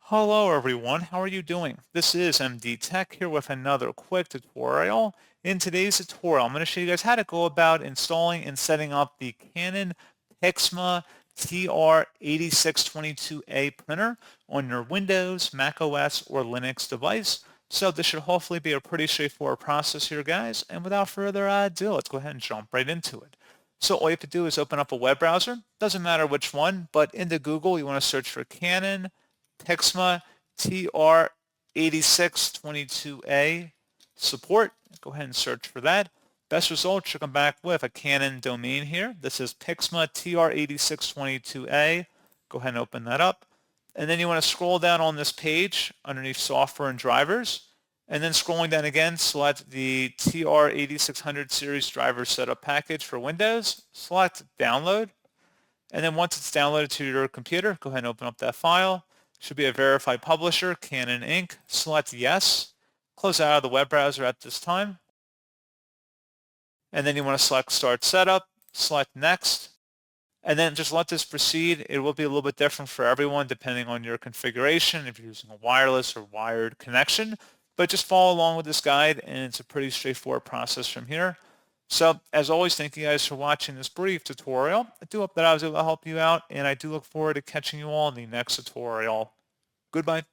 Hello everyone, how are you doing? This is MD Tech here with another quick tutorial. In today's tutorial, I'm going to show you guys how to go about installing and setting up the Canon PIXMA TR8622a printer on your Windows, Mac OS, or Linux device. So this should hopefully be a pretty straightforward process here, guys. And without further ado, let's go ahead and jump right into it. So all you have to do is open up a web browser. Doesn't matter which one, but into Google, you want to search for Canon PIXMA TR8622a support. Go ahead and search for that. Best result should come back with a Canon domain here. This is PIXMA TR8622a. Go ahead and open that up. And then you want to scroll down on this page underneath software and drivers. And then scrolling down again, select the TR8600 series driver setup package for Windows. Select download. And then once it's downloaded to your computer, go ahead and open up that file. Should be a verified publisher, Canon Inc. Select yes. Close out of the web browser at this time. And then you want to select Start Setup, select Next, and then just let this proceed. It will be a little bit different for everyone depending on your configuration, if you're using a wireless or wired connection. But just follow along with this guide, and it's a pretty straightforward process from here. So as always, thank you guys for watching this brief tutorial. I do hope that I was able to help you out, and I do look forward to catching you all in the next tutorial. Goodbye.